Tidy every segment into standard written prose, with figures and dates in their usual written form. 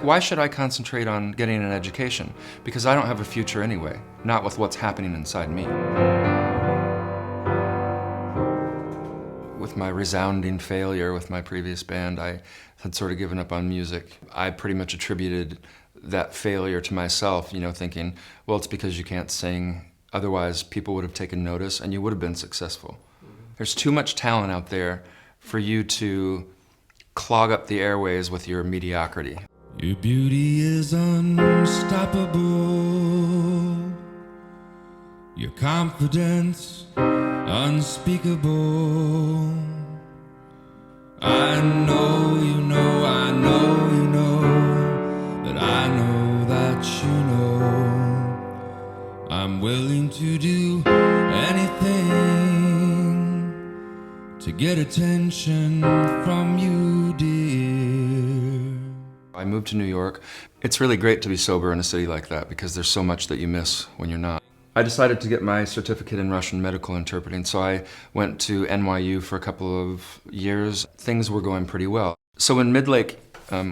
Why should I concentrate on getting an education? Because I don't have a future anyway, not with what's happening inside me. With my resounding failure with my previous band, I had sort of given up on music. I pretty much attributed that failure to myself, thinking, well, it's because you can't sing, otherwise people would have taken notice and you would have been successful. There's too much talent out there for you to clog up the airways with your mediocrity. Your beauty is unstoppable, your confidence unspeakable. I know you know, I know you know, that I know that you know. I'm willing to do anything to get attention from you, dear. I moved to New York. It's really great to be sober in a city like that because there's so much that you miss when you're not. I decided to get my certificate in Russian medical interpreting, so I went to NYU for a couple of years. Things were going pretty well. So in Midlake,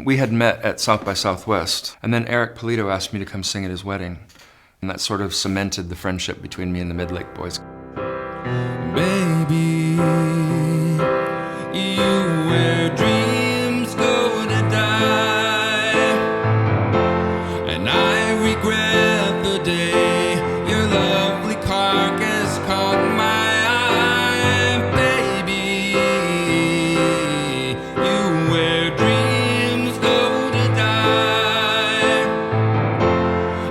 we had met at South by Southwest, and then Eric Polito asked me to come sing at his wedding. And that sort of cemented the friendship between me and the Midlake boys. Baby, you where dreams go to die, and I regret the day your lovely carcass caught my eye. Baby, you where dreams go to die,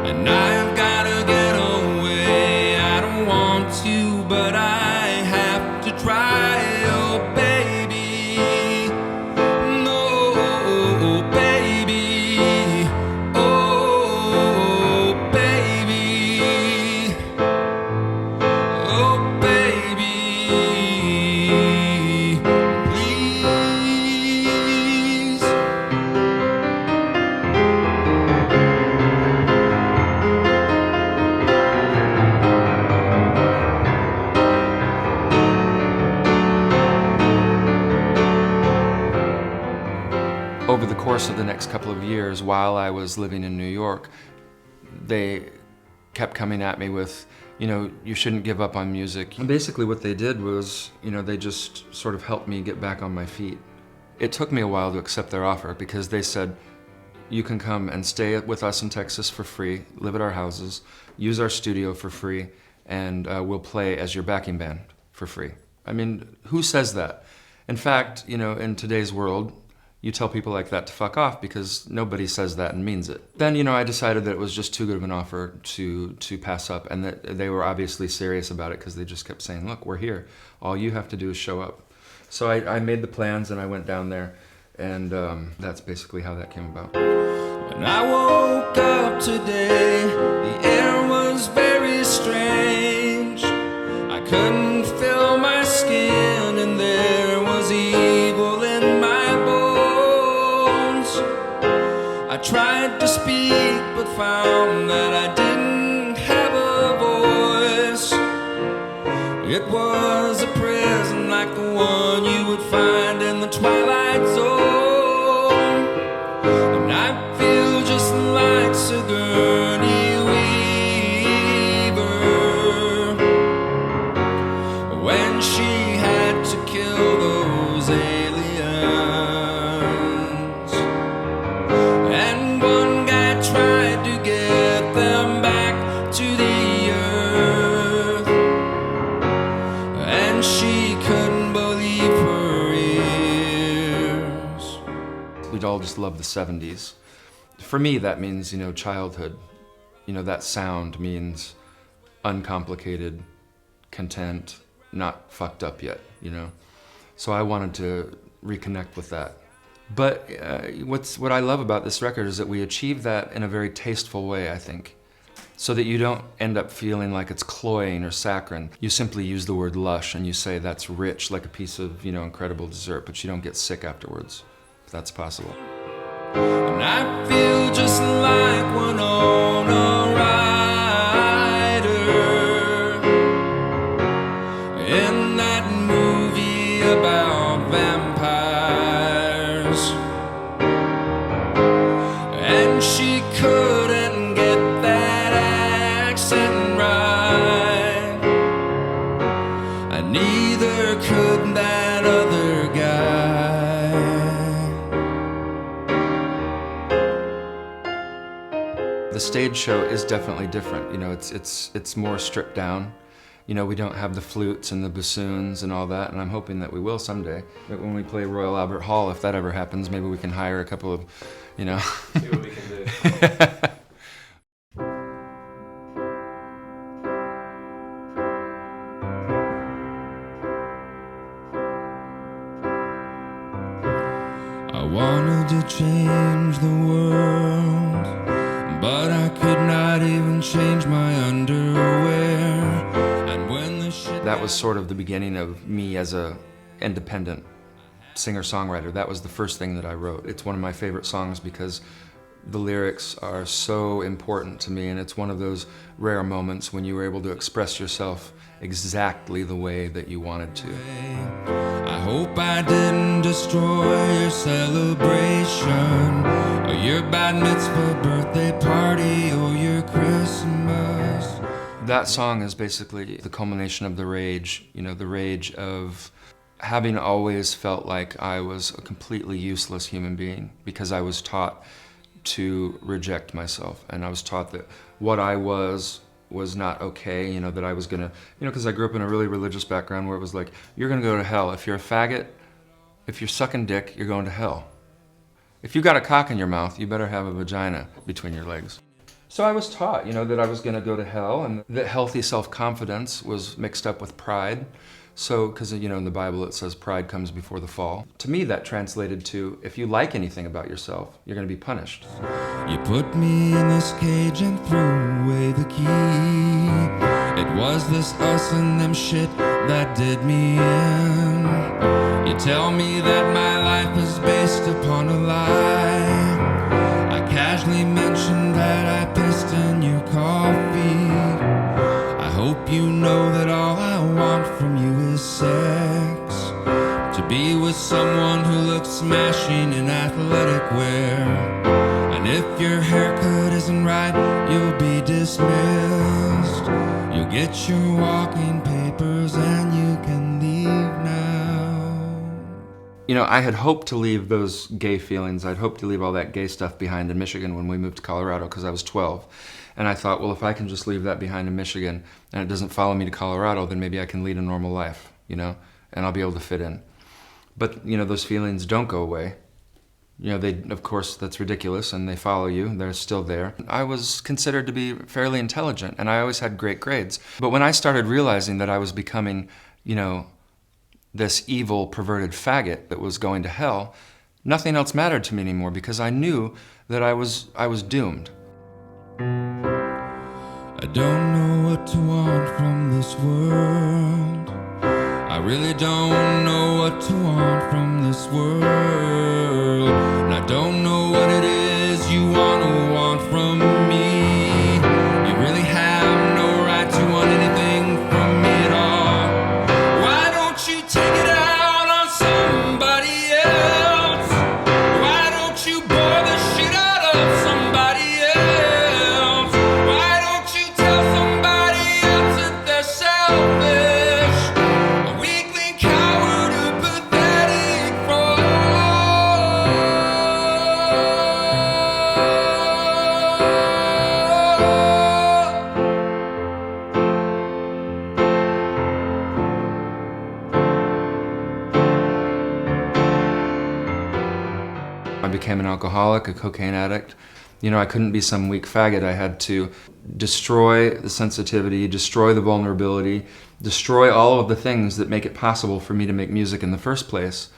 and I've gotta get away. I don't want to, but I have to try. Oh baby, no baby, oh baby, oh baby, please. Over the course of the next couple of years, while I was living in New York, they kept coming at me with, you shouldn't give up on music. And basically what they did was, they just sort of helped me get back on my feet. It took me a while to accept their offer because they said, you can come and stay with us in Texas for free, live at our houses, use our studio for free, and we'll play as your backing band for free. I mean, who says that? In fact, in today's world, you tell people like that to fuck off because nobody says that and means it. Then, I decided that it was just too good of an offer to pass up, and that they were obviously serious about it because they just kept saying, look, we're here. All you have to do is show up. So I made the plans and I went down there, and that's basically how that came about. When I woke up today, the air was very strange. I couldn't feel my skin and there was evil in my bones. I tried to speak but found that I didn't have a voice. It was a prison like the one you would find in the Twilight Zone. And I feel just like Sigourney Weaver when she had to kill those aliens. And one guy tried to get them back to the earth, and she couldn't believe her ears. We'd all just love the 70s. For me, that means, childhood. That sound means uncomplicated, content, not fucked up yet, So I wanted to reconnect with that. But what I love about this record is that we achieve that in a very tasteful way, I think. So that you don't end up feeling like it's cloying or saccharine. You simply use the word lush and you say that's rich, like a piece of, incredible dessert, but you don't get sick afterwards, if that's possible. And I feel just like Winona Ryder in that movie about vampires. stage show is definitely different. You know, it's more stripped down. You know, we don't have the flutes and the bassoons and all that, and I'm hoping that we will someday. But when we play Royal Albert Hall, if that ever happens, maybe we can hire a couple of, you know. See what we can do. I wanted to change the world, but I could not even change my underwear. And when the shit that was sort of the beginning of me as a independent singer-songwriter. That was the first thing that I wrote. It's one of my favorite songs because the lyrics are so important to me, and it's one of those rare moments when you were able to express yourself exactly the way that you wanted to. I hope I didn't destroy your celebration, or your bat mitzvah birthday party, or your Christmas. That song is basically the culmination of the rage, you know, the rage of having always felt like I was a completely useless human being because I was taught to reject myself, and I was taught that what I was not okay, you know, that I was gonna, you know, because I grew up in a really religious background where it was like, you're gonna go to hell. If you're a faggot, if you're sucking dick, you're going to hell. If you got a cock in your mouth, you better have a vagina between your legs. So I was taught, you know, that I was gonna go to hell, and that healthy self-confidence was mixed up with pride. So, because, you know, in the Bible it says pride comes before the fall. To me, that translated to, if you like anything about yourself, you're gonna be punished. You put me in this cage and threw away the key. It was this us and them shit that did me in. You tell me that my life is based upon a lie. I casually mentioned that I pissed in your coffee. I hope you know that all I want from you is sex. To be with someone who looks smashing in athletic wear. And if your haircut isn't right, you'll be dismissed. You'll get your walking papers and you can leave now. You know, I had hoped to leave those gay feelings, I'd hoped to leave all that gay stuff behind in Michigan when we moved to Colorado, because I was 12. And I thought, well, if I can just leave that behind in Michigan and it doesn't follow me to Colorado, then maybe I can lead a normal life, you know, and I'll be able to fit in. But, you know, those feelings don't go away. You know, they, of course, that's ridiculous, and they follow you, they're still there. I was considered to be fairly intelligent, and I always had great grades. But when I started realizing that I was becoming, you know, this evil, perverted faggot that was going to hell, nothing else mattered to me anymore, because I knew that I was doomed. I don't know what to want from this world. I really don't know what to want from this world. And I don't know what it is you want from me. You really have no right to want anything from me at all. Why don't you take it out on somebody else? Why don't you bore the shit out of somebody else? Why don't you tell somebody else that they're selfish? A weakling coward, a pathetic fraud. I became an alcoholic, a cocaine addict. You know, I couldn't be some weak faggot. I had to destroy the sensitivity, destroy the vulnerability, destroy all of the things that make it possible for me to make music in the first place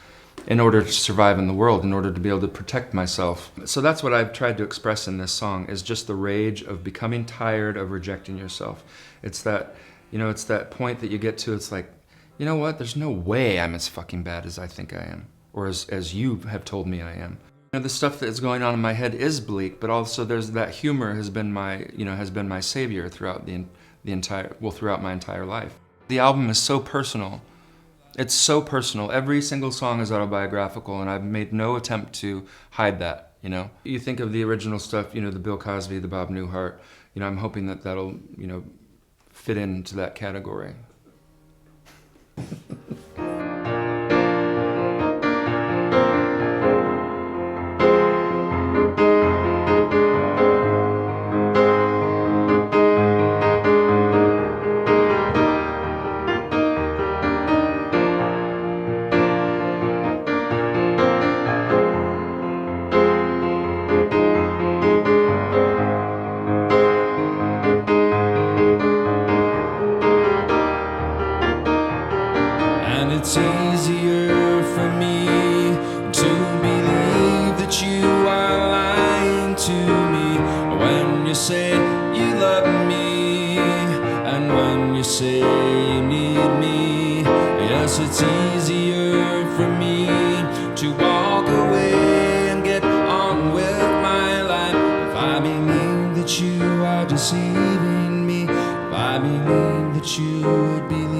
in order to survive in the world, in order to be able to protect myself. So that's what I've tried to express in this song, is just the rage of becoming tired of rejecting yourself. It's that, you know, it's that point that you get to, it's like, you know what, there's no way I'm as fucking bad as I think I am, or as you have told me I am. You know, the stuff that is going on in my head is bleak, but also there's that humor has been my, you know, has been my savior throughout the entire, well, throughout my entire life. The album is so personal. It's so personal. Every single song is autobiographical, and I've made no attempt to hide that, you know. You think of the original stuff, you know, the Bill Cosby, the Bob Newhart, you know, I'm hoping that that'll, you know, fit into that category. it's easier for me to believe that you are lying to me when you say you love me and when you say you need me. Yes, it's easier for me to walk away and get on with my life if I believe that you are deceiving me, if I believe that you would believe